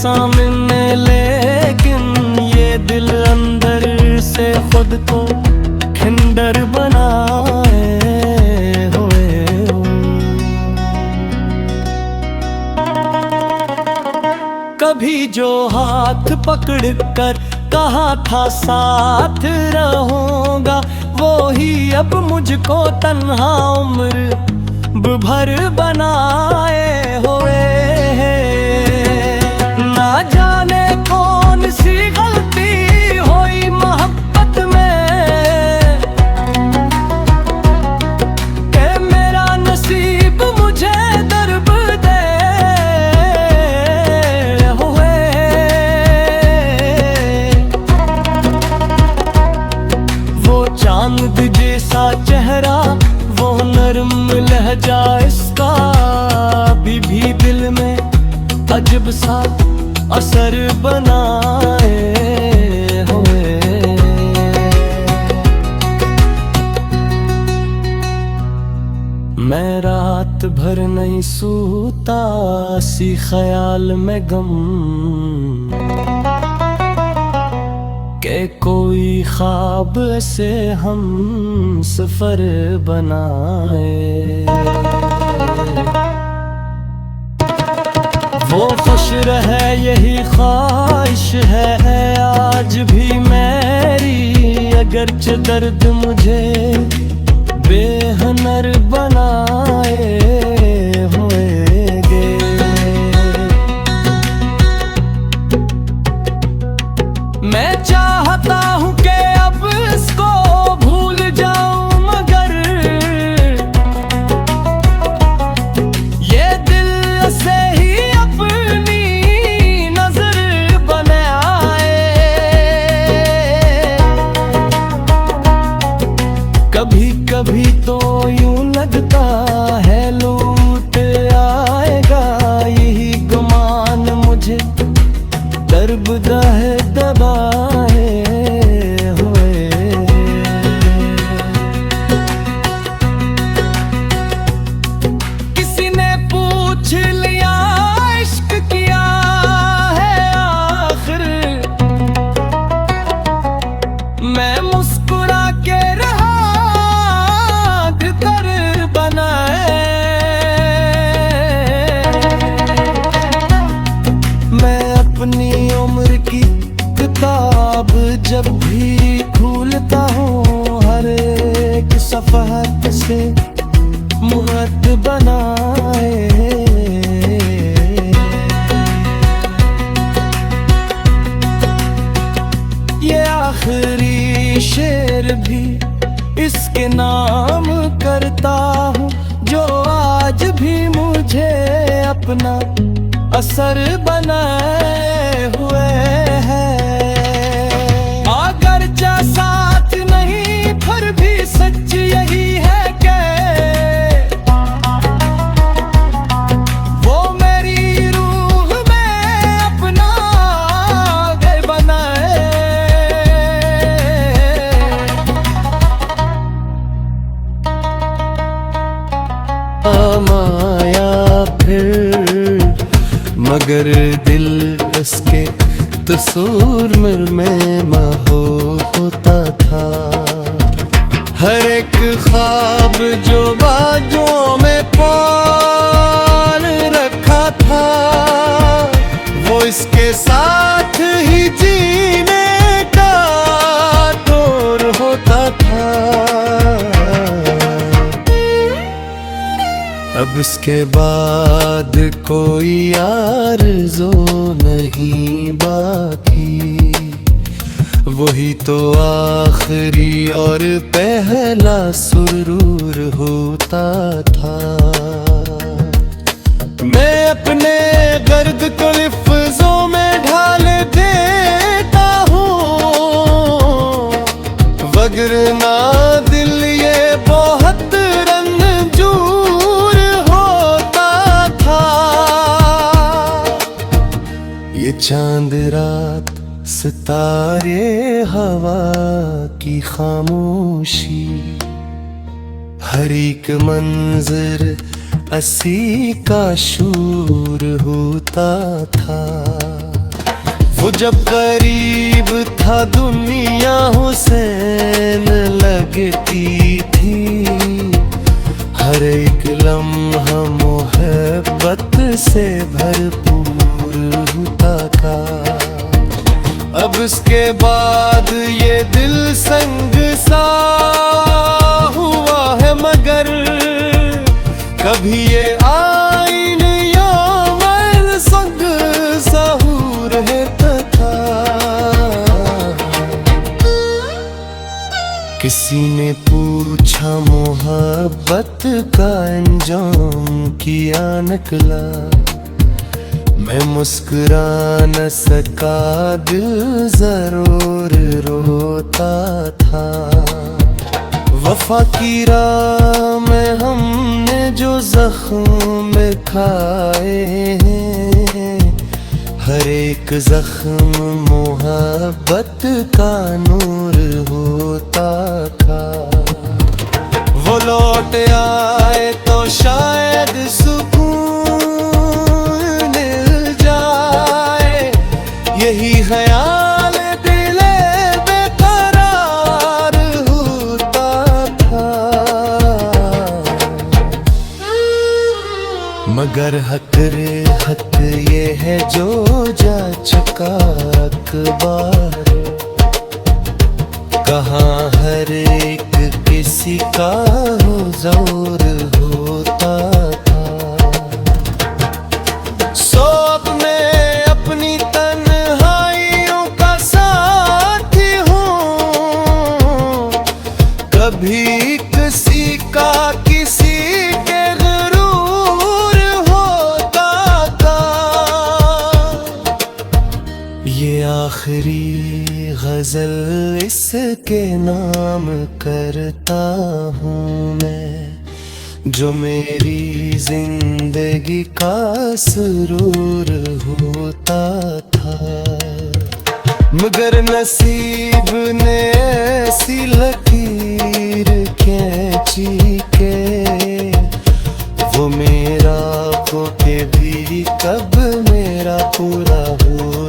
सामने, लेकिन ये दिल अंदर से खुद को खिंडर बनाए हुए हो। कभी जो हाथ पकड़ कर कहा था साथ रहूंगा, वो ही अब मुझको तन्हा उम्र भर बनाए हुए हैं। ना जाने कौन सी गलती हुई मोहब्बत में कि मेरा नसीब मुझे दर्द दे हुए। वो चांद जैसा चेहरा, वो नरम लहजा इसका भी दिल में अजब सा असर बनाए हुए। मैं रात भर नहीं सूता सी ख्याल में गम के कोई ख्वाब से हम सफर बनाए। वो खुश रहे यही ख्वाहिश है आज भी मेरी, अगरचे दर्द मुझे बेहनर बनाए हुए गे। मैं चाहता हूँ कि अब इसको भूल जाऊं, मगर ये दिल से ही अपनी नजर बनाए। कभी कभी तो यूं लगता है लूट आएगा, यही गुमान मुझे दरबदह दबाए हुए। किसी ने पूछ लिया इश्क किया है आखिर, मैं मुस्कुरा के रहा घर बनाए। मैं अपनी उम्र की किताब जब भी खोलता हूँ, हर एक सफ़हत से मुहत बनाए। ये आखिरी शेर भी इसके नाम करता हूँ, जो आज भी मुझे अपना असर बनाए हुए हैं। अगर जा साथ नहीं फिर भी सच यही है कि वो मेरी रूह में अपना घर बनाए। माया फिर मगर दिल उसके तसूर में महबूब होता था। हर एक ख्वाब जो बाजुओं में पाल रखा था, वो इसके साथ ही जीने का तौर होता था। अब इसके बाद कोई आरज़ू नहीं बाकी, वही तो आखिरी और पहला सुरूर होता था। मैं अपने गर्द को लफ्ज़ों में ढाल देता हूँ, वगरना दिल ये बहुत रंजूर होता था। ये चांद रात सितारे हवा की खामोशी, हर एक मंजर असी का शूर होता था। वो जब करीब था दुनिया हुसैन लगती थी, हर एक लम्हा मोहब्बत से भरपूर होता था। अब इसके बाद ये दिल संग सा हुआ है, मगर कभी ये आईन यामल संग सहूर रहता था। किसी ने पूछा मोहब्बत का अंजाम किया निकला, मैं मुस्कुरा न सका, दिल जरूर रोता था। वफा की राह में हमने जो जख्म खाए हैं, हर एक जख्म मोहब्बत का नूर होता था। वो लौट आए तो शायद सुकून मिल जाए, यही ख्याल दिले बेकरार होता था। मगर हक रे हक ये है जो जा चुका अखबार, कहाँ हर एक किसी का हुजूर होता था। सोब में अपनी तन्हाइयों का साथी हूँ, कभी किसी का किसी के गुरूर होता था। ये आखिरी गजल इसके नाम करता हूँ मैं, जो मेरी जिंदगी का सुरूर होता था। मगर नसीब ने ऐसी लकीर खींची के वो मेरा को के भी कब मेरा पूरा हो